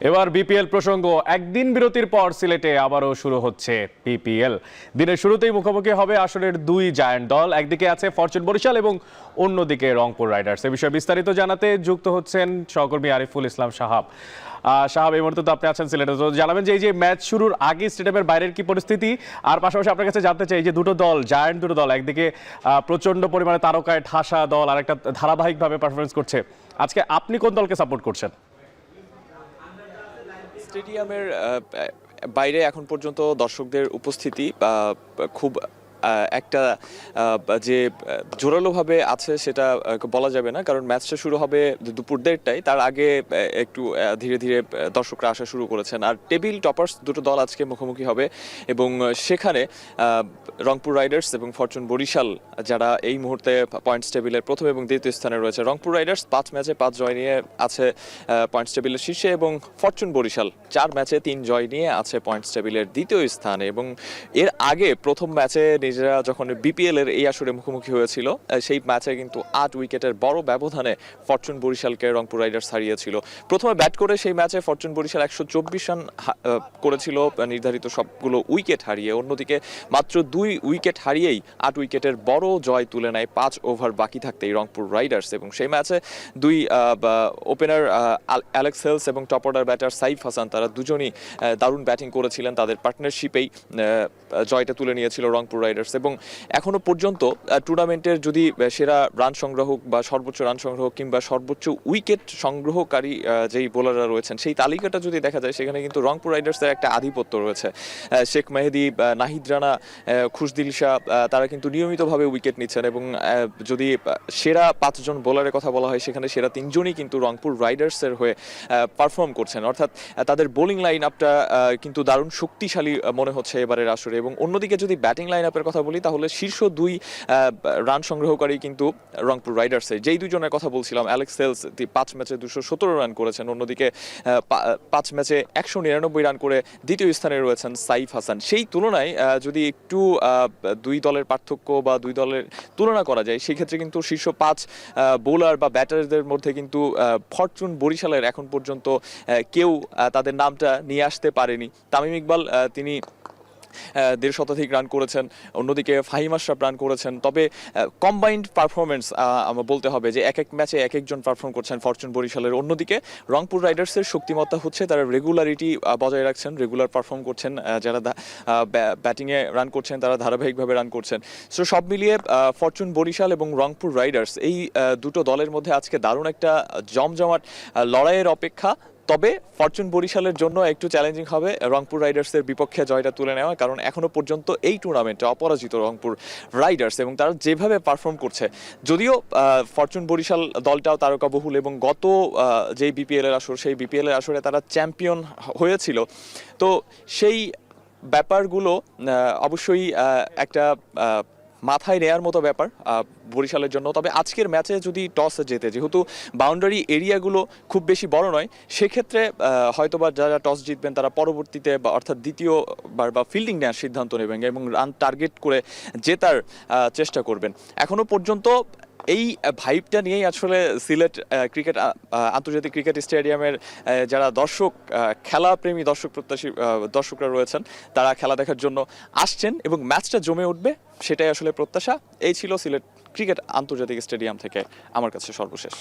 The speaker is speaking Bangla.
এবার বিপিএল প্রসঙ্গ। একদিন বিরতির পর সিলেটে আবারও শুরু হচ্ছে বিপিএল। দিনের শুরুতেই মুখোমুখি হবে আসরের দুই জায়ান্ট দল, একদিকে আছে ফরচুন বরিশাল এবং অন্যদিকে রংপুর রাইডার্স। এ বিষয়ে বিস্তারিত জানাতে যুক্ত হচ্ছেন সহকর্মী আরিফুল ইসলাম সাহাব। সাহাব, এই মুহূর্তে তো আপনি আছেন সিলেটে, তো জানাবেন যে এই যে ম্যাচ শুরুর আগে স্টেডিয়ামের বাইরের কি পরিস্থিতি, আর পাশাপাশি আপনার কাছে জানতে চাই যে দুটো দল, জায়ান্ট দুটো দল, একদিকে প্রচন্ড পরিমাণে তারকায় ঠাসা দল, আর একটা ধারাবাহিকভাবে পারফরমেন্স করছে। আজকে আপনি কোন দলকে সাপোর্ট করছেন? স্টেডিয়ামের বাইরে এখন পর্যন্ত দর্শকদের উপস্থিতি খুব একটা যে জোরালোভাবে আছে সেটা বলা যাবে না, কারণ ম্যাচটা শুরু হবে দুপুর 1:30টায়। তার আগে একটু ধীরে ধীরে দর্শকরা আসা শুরু করেছেন। আর টেবিল টপার্স দুটো দল আজকে মুখোমুখি হবে এবং সেখানে রংপুর রাইডার্স এবং ফরচুন বরিশাল, যারা এই মুহূর্তে পয়েন্টস টেবিলের প্রথম এবং দ্বিতীয় স্থানে রয়েছে। রংপুর রাইডার্স 5 ম্যাচে 5 জয় নিয়ে আছে পয়েন্টস টেবিলের শীর্ষে, এবং ফরচুন বরিশাল 4 ম্যাচে 3 জয় নিয়ে আছে পয়েন্টস টেবিলের দ্বিতীয় স্থানে। এবং এর আগে প্রথম ম্যাচে নিজেরা যখন বিপিএল এর এই আসরে মুখোমুখি হয়েছিল, সেই ম্যাচে কিন্তু 8 উইকেটের বড় ব্যবধানে ফরচুন বরিশালকে রংপুর রাইডার্স হারিয়েছিল। প্রথমে ব্যাট করে সেই ম্যাচে ফরচুন বরিশাল 124 রান করেছিল নির্ধারিত সবগুলো উইকেট হারিয়ে। অন্যদিকে মাত্র 2 উইকেট হারিয়েই 8 উইকেটের বড় জয় তুলে নেয় 5 ওভার বাকি থাকতেই রংপুর রাইডার্স। এবং সেই ম্যাচে দুই ওপেনার অ্যালেক্স হেলস এবং top order batter Saif Hasan, তারা দুজনই দারুণ ব্যাটিং করেছিলেন। তাদের পার্টনারশিপেই জয়টা তুলে নিয়েছিল রংপুর রাইডার্স। এবং এখনো পর্যন্ত টুর্নামেন্টের যদি সেরা রান সংগ্রাহক বা সর্বোচ্চ রান সংগ্রাহক কিংবা সর্বোচ্চ উইকেট সংগ্রহকারী যেই বোলাররা রয়েছেন, সেই তালিকাটা যদি দেখা যায়, সেখানে কিন্তু রংপুর রাইডার্সের একটা আধিপত্য রয়েছে। শেখ মেহেদি, নাহিদ রানা, খুশদিল শাহ, তারা কিন্তু নিয়মিতভাবে উইকেট নিচ্ছেন। এবং যদি সেরা 5 জন বোলারের কথা বলা হয়, সেখানে সেরা 3 জনই কিন্তু রংপুর রাইডার্সের হয়ে পারফর্ম করছেন। অর্থাৎ তাদের বোলিং লাইন আপটা কিন্তু দারুণ শক্তিশালী মনে হচ্ছে এবারের আসরে। এবং অন্যদিকে যদি ব্যাটিং লাইন আপের কথা বলি, তাহলে শীর্ষ 2 রান সংগ্রহকারী কিন্তু রংপুর রাইডার্সের। যেই দুজনের কথা বলছিলাম, অ্যালেক্স হেলস 5 ম্যাচে 217 রান করেছেন, অন্যদিকে 5 ম্যাচে 199 রান করে দ্বিতীয় স্থানে রয়েছেন সাইফ হাসান। সেই তুলনায় যদি একটু 2 দলের পার্থক্য বা 2 দলের তুলনা করা যায়, সেই ক্ষেত্রে কিন্তু শীর্ষ 5 বোলার বা ব্যাটারদের মধ্যে কিন্তু ফরচুন বরিশালের এখন পর্যন্ত কেউ তাদের নামটা নিয়ে আসতে পারেনি। তামিম ইকবাল, তিনি 150 শতাধিক রান করেছেন, অন্যদিকে ফাহিম আশরাফ রান করেছেন। তবে কম্বাইন্ড পারফরমেন্স আমরা বলতে হবে যে এক এক ম্যাচে এক একজন পারফর্ম করছেন ফরচুন বরিশালের। অন্যদিকে রংপুর রাইডার্সের শক্তিমত্তা হচ্ছে তারা রেগুলারিটি বজায় রাখছেন, রেগুলার পারফর্ম করছেন। যারা ব্যাটিংয়ে রান করছেন, তারা ধারাবাহিকভাবে রান করছেন। সো সব মিলিয়ে ফরচুন বরিশাল এবং রংপুর রাইডার্স, এই দুটো দলের মধ্যে আজকে দারুণ একটা জমজমাট লড়াইয়ের অপেক্ষা। তবে ফরচুন বরিশালের জন্য একটু চ্যালেঞ্জিং হবে রংপুর রাইডার্সের বিপক্ষে জয়টা তুলে নেওয়া, কারণ এখনো পর্যন্ত এই টুর্নামেন্টে অপরাজিত রংপুর রাইডার্স। এবং তারা যেভাবে পারফর্ম করছে, যদিও ফরচুন বরিশাল দলটাও তারকাবহুল এবং গত যেই বিপিএল এর আসর, সেই বিপিএল এর আসরে তারা চ্যাম্পিয়ন হয়েছিল। তো সেই ব্যাপারগুলো অবশ্যই একটা মাথায় নেয়ার মতো ব্যাপার বরিশালের জন্য। তবে আজকের ম্যাচে যদি টস জেতে, যেহেতু বাউন্ডারি এরিয়াগুলো খুব বেশি বড় নয়, সেক্ষেত্রে হয়তোবা যারা টস জিতবেন তারা পরবর্তীতে অর্থাৎ দ্বিতীয়বার বা ফিল্ডিং নেওয়ার সিদ্ধান্ত নেবেন এবং রান টার্গেট করে জেতার চেষ্টা করবেন। এখনো পর্যন্ত এই ভাইবটা নিয়েই আসলে সিলেট ক্রিকেট আন্তর্জাতিক ক্রিকেট স্টেডিয়ামের যারা দর্শক, খেলাপ্রেমী দর্শক প্রত্যাশী দর্শকরা রয়েছেন, তারা খেলা দেখার জন্য আসছেন এবং ম্যাচটা জমে উঠবে, সেটাই আসলে প্রত্যাশা। এই ছিল সিলেট ক্রিকেট আন্তর্জাতিক স্টেডিয়াম থেকে আমার কাছে সর্বশেষ।